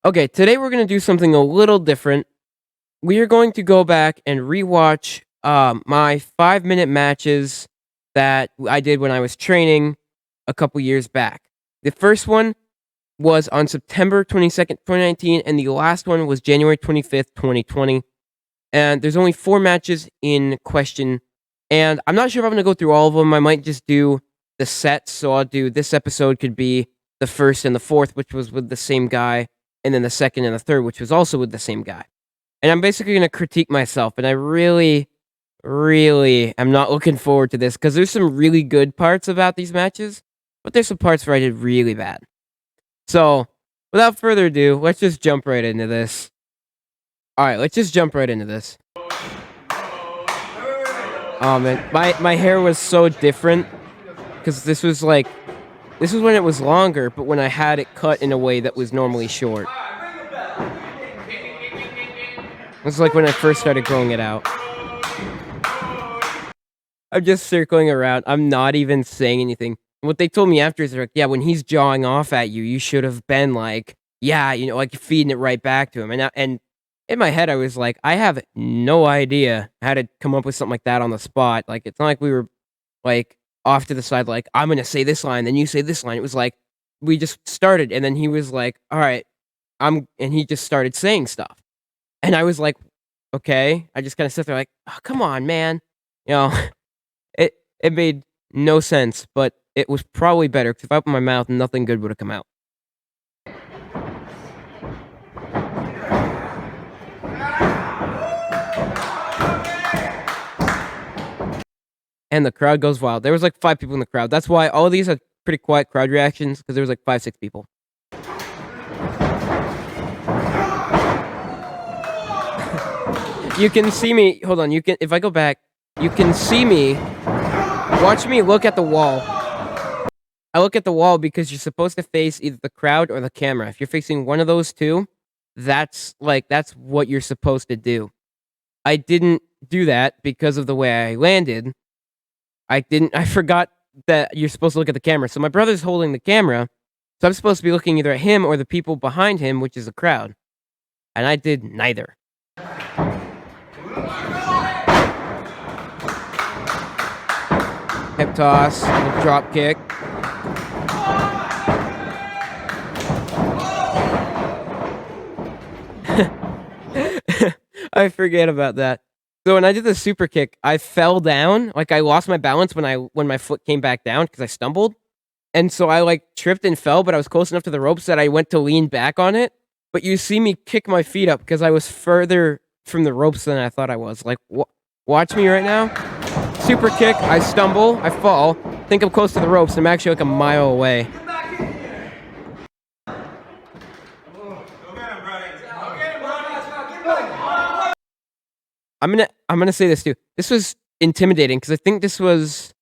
Okay, today we're gonna do something a little different. We are going to go back and rewatch my 5-minute matches that I did when I was training a couple years back. The first one was on September 22nd, 2019, and the last one was January 25th, 2020. And there's only 4 matches in question, and I'm not sure if I'm gonna go through all of them. I might just do the sets, so I'll do this episode could be the first and the fourth, which was with the same guy, and then the second and the third, which was also with the same guy. And I'm basically gonna critique myself, and I really, really am not looking forward to this, because there's some really good parts about these matches, but there's some parts where I did really bad. So, without further ado, let's just jump right into this. Alright, let's just jump right into this. Oh man, my hair was so different, because this was when it was longer, but when I had it cut in a way that was normally short. This is like when I first started growing it out. I'm just circling around. I'm not even saying anything. What they told me after is they're like, yeah, when he's jawing off at you, you should have been like, yeah, like feeding it right back to him. And in my head, I was like, I have no idea how to come up with something like that on the spot. Like, it's not like we were like off to the side, like, I'm gonna say this line, then you say this line. It was like we just started, and then he was like, all right, and he just started saying stuff. And I was like, okay. I just kind of sit there like, oh, come on, man. It made no sense, but it was probably better, because if I opened my mouth, nothing good would have come out. And the crowd goes wild. There was like 5 people in the crowd. That's why all of these had pretty quiet crowd reactions, because there was like 5, 6 people. You can see me. Hold on. If I go back, you can see me. Watch me look at the wall. I look at the wall because you're supposed to face either the crowd or the camera. If you're facing one of those two, that's what you're supposed to do. I didn't do that because of the way I landed. I forgot that you're supposed to look at the camera. So my brother's holding the camera, so I'm supposed to be looking either at him or the people behind him, which is the crowd. And I did neither. Hip toss, drop kick. I forget about that. So when I did the super kick, I fell down. Like, I lost my balance when my foot came back down because I stumbled. And so I like tripped and fell, but I was close enough to the ropes that I went to lean back on it. But you see me kick my feet up because I was further from the ropes than I thought I was. Like, watch me right now. Super kick, I stumble, I fall, think I'm close to the ropes, and I'm actually like a mile away. I'm gonna say this too. This was intimidating because I think this was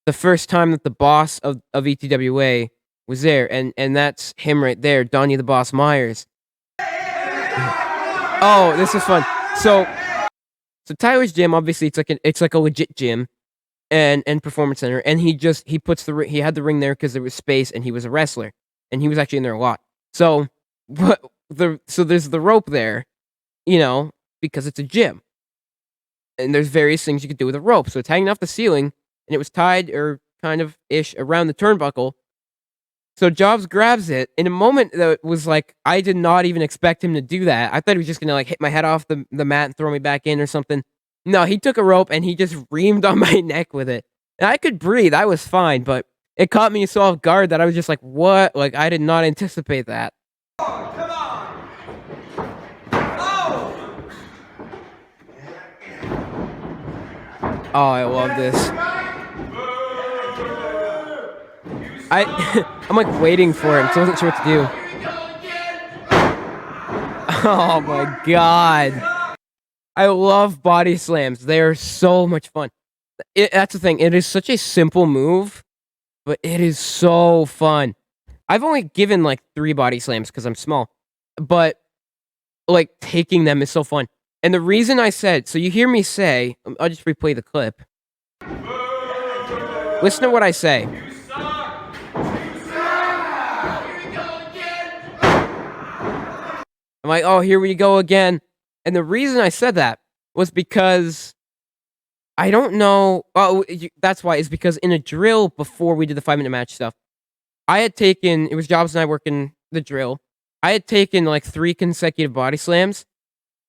the first time that the boss of ETWA was there, and that's him right there, Donnie the Boss Myers. Oh, this is fun. So Tyler's gym, obviously, it's like a legit gym and performance center, and he had the ring there because there was space, and he was a wrestler, and he was actually in there a lot. So there's the rope there, because it's a gym. And there's various things you could do with a rope. So it's hanging off the ceiling, and it was tied or kind of ish around the turnbuckle. So Jobs grabs it in a moment that was like, I did not even expect him to do that. I thought he was just gonna like hit my head off the mat and throw me back in or something. No, he took a rope and he just reamed on my neck with it. And I could breathe. I was fine, but it caught me so off guard that I was just like, what? Like, I did not anticipate that. Oh, I love this. I'm like waiting for him, so I wasn't sure what to do. Oh my god. I love body slams. They are so much fun. That's the thing. It is such a simple move, but it is so fun. I've only given like 3 body slams because I'm small, but like taking them is so fun. And the reason I said, so you hear me say, I'll just replay the clip. Listen to what I say. I'm like, oh, here we go again. And the reason I said that was because I don't know. Oh, that's why. Is because in a drill before we did the 5-minute match stuff, I had taken, it was Jobs and I working the drill. I had taken like 3 consecutive body slams.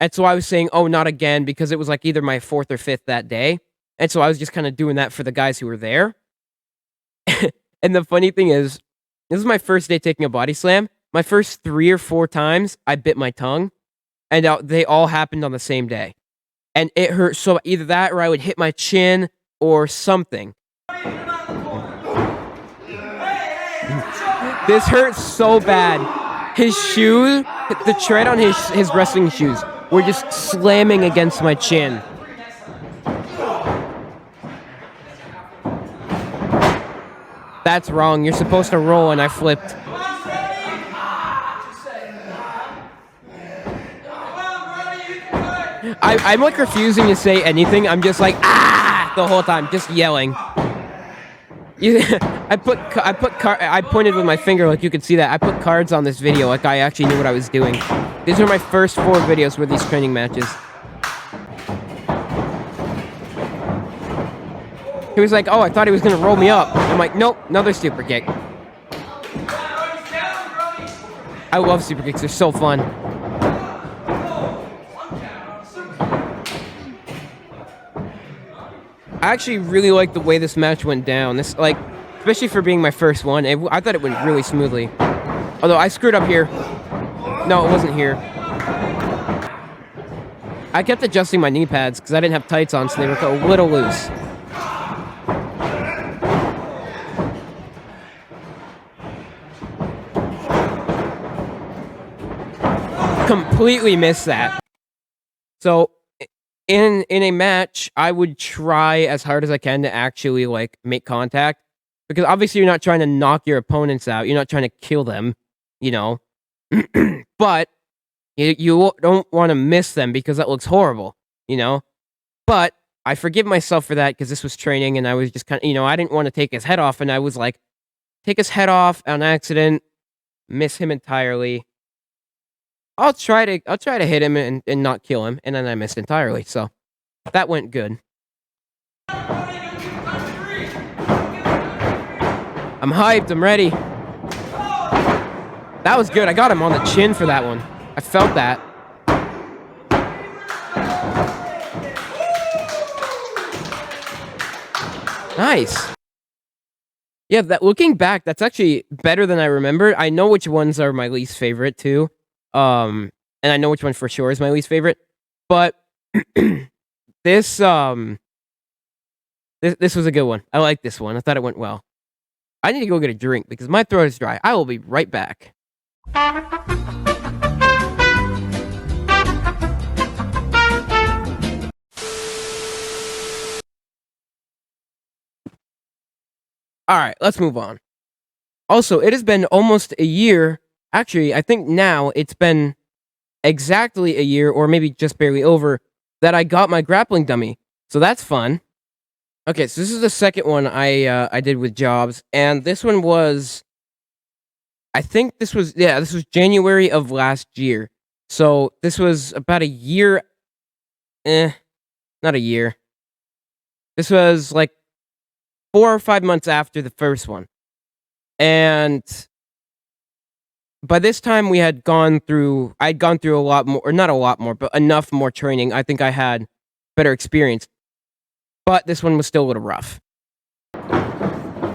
And so I was saying, oh, not again, because it was like either my 4th or 5th that day. And so I was just kind of doing that for the guys who were there. And the funny thing is, this is my first day taking a body slam. My first 3 or 4 times, I bit my tongue. And they all happened on the same day. And it hurt so either that or I would hit my chin or something. This hurts so bad. His shoe, the tread on his wrestling shoes were just slamming against my chin. That's wrong. You're supposed to roll, and I flipped. I'm like refusing to say anything. I'm just like, ah, the whole time, just yelling. I pointed with my finger, like you could see that. I put cards on this video, like I actually knew what I was doing. These are my first 4 videos with these training matches. He was like, oh, I thought he was gonna roll me up. I'm like, nope, another super kick. I love super kicks, they're so fun. I actually really like the way this match went down. This, like, especially for being my first one, I thought it went really smoothly. Although I screwed up here. No, it wasn't here. I kept adjusting my knee pads because I didn't have tights on, so they were a little loose. Completely missed that. So in a match, I would try as hard as I can to actually like make contact, because obviously you're not trying to knock your opponents out. You're not trying to kill them, you know. But you don't want to miss them because that looks horrible, you know. But I forgive myself for that because this was training, and I was just kind of, you know, I didn't want to take his head off, and I was like, take his head off on accident, miss him entirely. I'll try to hit him and not kill him, and then I missed entirely. So that went good. I'm hyped. I'm ready. That was good. I got him on the chin for that one. I felt that. Nice. Yeah, that looking back, that's actually better than I remembered. I know which ones are my least favorite too. And I know which one for sure is my least favorite. But this was a good one. I like this one. I thought it went well. I need to go get a drink because my throat is dry. I will be right back. Alright, let's move on. Also, it has been almost a year. Actually, I think now it's been exactly a year, or maybe just barely over, that I got my grappling dummy. So that's fun. Okay, so this is the second one I did with Jobs, and this one was, I think this was January of last year. So this was about a year, not a year. This was like 4 or 5 months after the first one. And by this time I'd gone through a lot more, or not a lot more, but enough more training. I think I had better experience. But this one was still a little rough.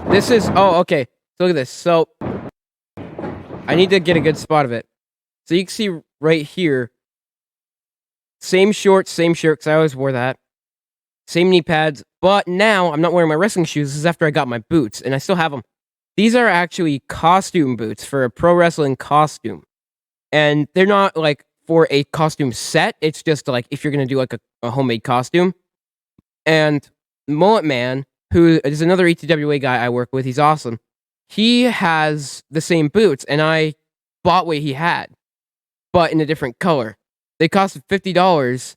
This is, oh, okay. So look at this. So I need to get a good spot of it. So you can see right here, same shorts, same shirt, because I always wore that. Same knee pads, but now I'm not wearing my wrestling shoes. This is after I got my boots, and I still have them. These are actually costume boots for a pro wrestling costume. And they're not like for a costume set. It's just like if you're going to do like a homemade costume. And Mullet Man, who is another ETWA guy I work with, he's awesome. He has the same boots, and I bought what he had, but in a different color. They cost $50,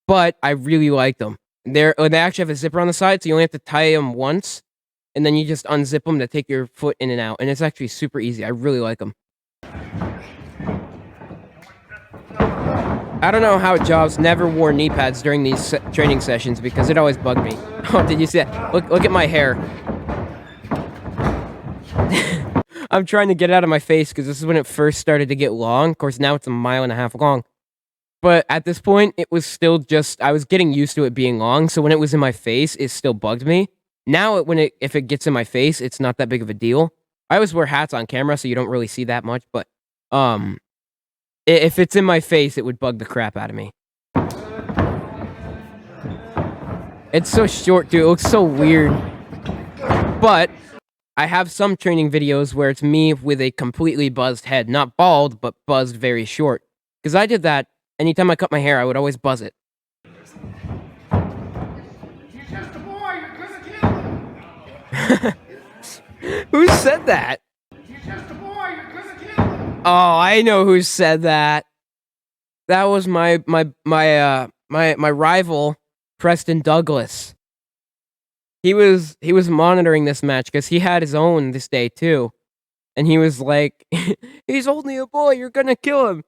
but I really liked them. They actually have a zipper on the side, so you only have to tie them once, and then you just unzip them to take your foot in and out, and it's actually super easy. I really like them. I don't know how Jobs never wore knee pads during these training sessions because it always bugged me. Oh, did you see that? Look at my hair. I'm trying to get it out of my face because this is when it first started to get long. Of course, now it's 1.5 miles long. But at this point, it was still just, I was getting used to it being long, so when it was in my face, it still bugged me. Now, if it gets in my face, it's not that big of a deal. I always wear hats on camera, so you don't really see that much, but, if it's in my face, it would bug the crap out of me. It's so short, dude. It looks so weird. But I have some training videos where it's me with a completely buzzed head. Not bald, but buzzed very short. Because I did that. Anytime I cut my hair, I would always buzz it. You're just a boy. You're gonna kill him. Who said that? You're just a boy. You're gonna kill him. Oh, I know who said that. That was my rival, Preston Douglas. He was monitoring this match because he had his own this day too, and he was like, "He's only a boy. You're gonna kill him."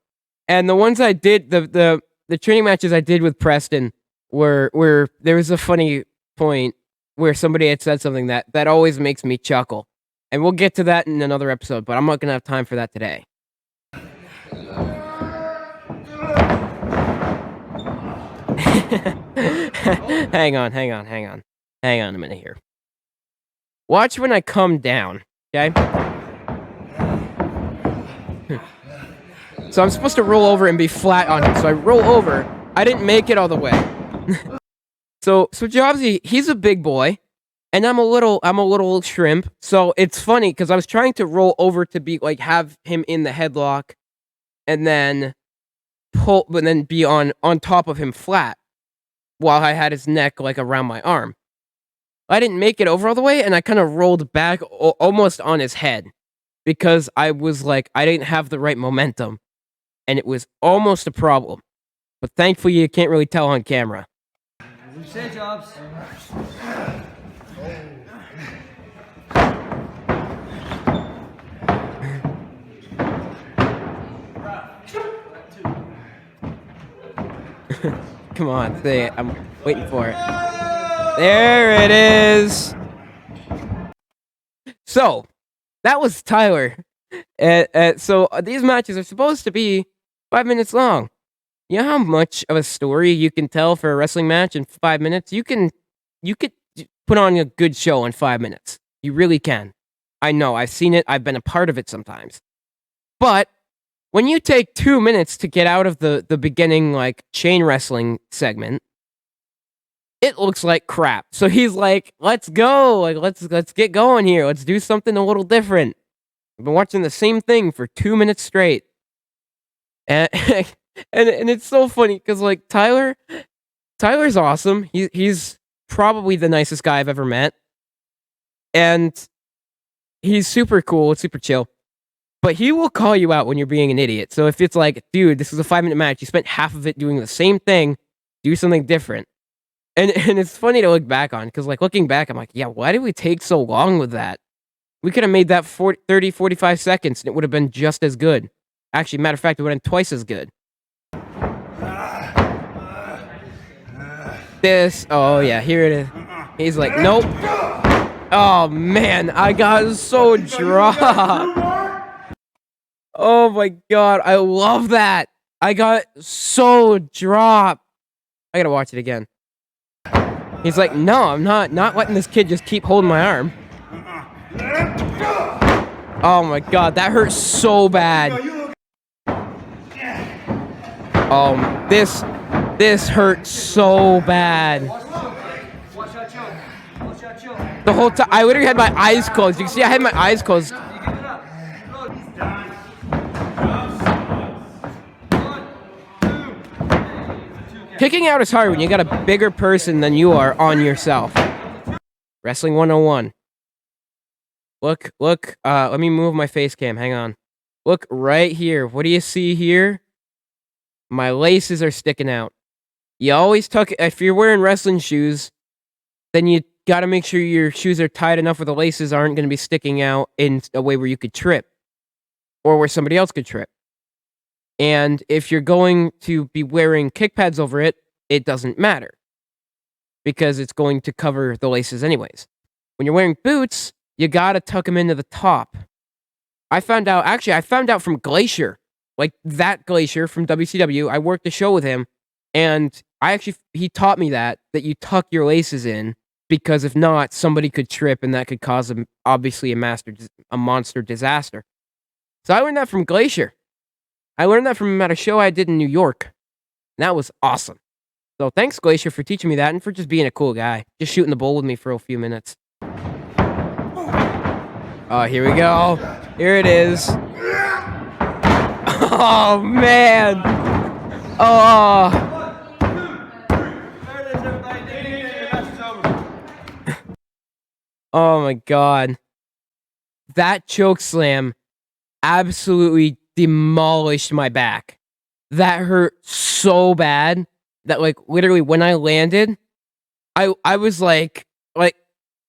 And the ones I did, the training matches I did with Preston were there was a funny point where somebody had said something that always makes me chuckle, and we'll get to that in another episode. But I'm not gonna have time for that today. Hang on a minute here. Watch when I come down, okay? So I'm supposed to roll over and be flat on him. So I roll over. I didn't make it all the way. So Jobsy, he's a big boy, and I'm a little shrimp. So it's funny because I was trying to roll over to be like have him in the headlock, and then be on top of him flat, while I had his neck like around my arm. I didn't make it over all the way, and I kind of rolled back almost on his head because I was like, I didn't have the right momentum, and it was almost a problem. But thankfully, you can't really tell on camera. You say, Jobs. Come on, say it. I'm waiting for it. There it is. So, that was Tyler. So, these matches are supposed to be 5 minutes long. You know how much of a story you can tell for a wrestling match in 5 minutes? You could put on a good show in 5 minutes. You really can. I know, I've seen it. I've been a part of it sometimes. But when you take 2 minutes to get out of the beginning, like, chain wrestling segment, it looks like crap. So he's like, let's go. Like, let's get going here. Let's do something a little different. I've been watching the same thing for 2 minutes straight. And and it's so funny because, like, Tyler's awesome. He's probably the nicest guy I've ever met. And he's super cool, super chill. But he will call you out when you're being an idiot. So if it's like, dude, this is a 5-minute match, you spent half of it doing the same thing, do something different. And it's funny to look back on, because, like, looking back, I'm like, yeah, why did we take so long with that? We could have made that 30, 45 seconds, and it would have been just as good. Actually, matter of fact, it would have been twice as good. Oh yeah, here it is. He's like, nope. Oh man, I got so dropped. Oh my god, I love that. I got so dropped. I gotta watch it again. He's like, no, I'm not letting this kid just keep holding my arm. Oh my god, that hurts so bad. This hurts so bad. The whole time, I literally had my eyes closed. You can see I had my eyes closed. Kicking out is hard when you got a bigger person than you are on yourself. Wrestling 101. Look, let me move my face cam, hang on. Look right here. What do you see here? My laces are sticking out. You always tuck, if you're wearing wrestling shoes, then you gotta make sure your shoes are tight enough where the laces aren't gonna be sticking out in a way where you could trip. Or where somebody else could trip. And if you're going to be wearing kick pads over it, it doesn't matter because it's going to cover the laces anyways. When you're wearing boots, you gotta tuck them into the top. I found out from Glacier, like that Glacier from WCW. I worked a show with him, and he taught me that you tuck your laces in, because if not, somebody could trip and that could cause obviously a monster disaster. So I learned that from Glacier. I learned that from him at a show I did in New York. And that was awesome. So thanks, Glacier, for teaching me that and for just being a cool guy. Just shooting the bull with me for a few minutes. Oh, here we go. Here it is. Oh, man. Oh. Oh, my God. That choke slam absolutely demolished my back. That hurt so bad that, like, literally when I landed, I was like there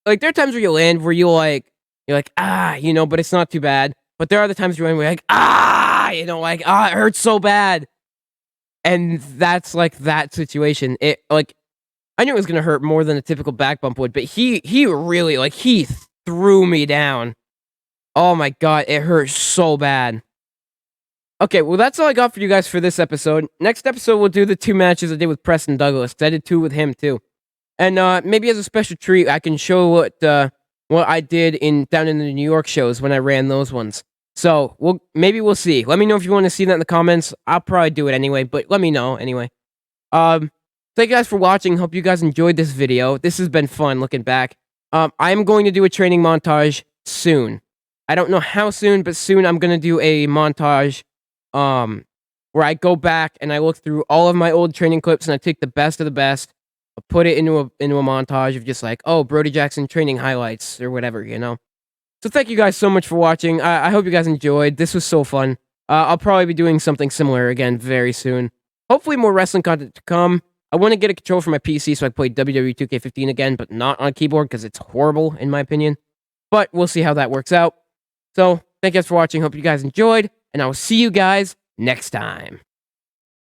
are times where you land where you're like, but it's not too bad. But there are the times where you're like, it hurts so bad. And that's like that situation. It, like, I knew it was gonna hurt more than a typical back bump would, but he really, like, he threw me down. Oh my God, it hurt so bad. Okay, well, that's all I got for you guys for this episode. Next episode, we'll do the 2 matches I did with Preston Douglas, because I did 2 with him, too. And maybe as a special treat, I can show what I did down in the New York shows when I ran those ones. So, we'll see. Let me know if you want to see that in the comments. I'll probably do it anyway, but let me know anyway. Thank you guys for watching. Hope you guys enjoyed this video. This has been fun looking back. I'm going to do a training montage soon. I don't know how soon, but soon I'm going to do a montage where I go back and I look through all of my old training clips and I take the best of the best, I'll put it into a montage of just like, oh, Brody Jackson training highlights or whatever, So thank you guys so much for watching. I hope you guys enjoyed. This was so fun. I'll probably be doing something similar again very soon. Hopefully more wrestling content to come. I want to get a control for my PC so I can play WWE 2K15 again, but not on a keyboard because it's horrible in my opinion. But we'll see how that works out. So thank you guys for watching. Hope you guys enjoyed, and I will see you guys next time.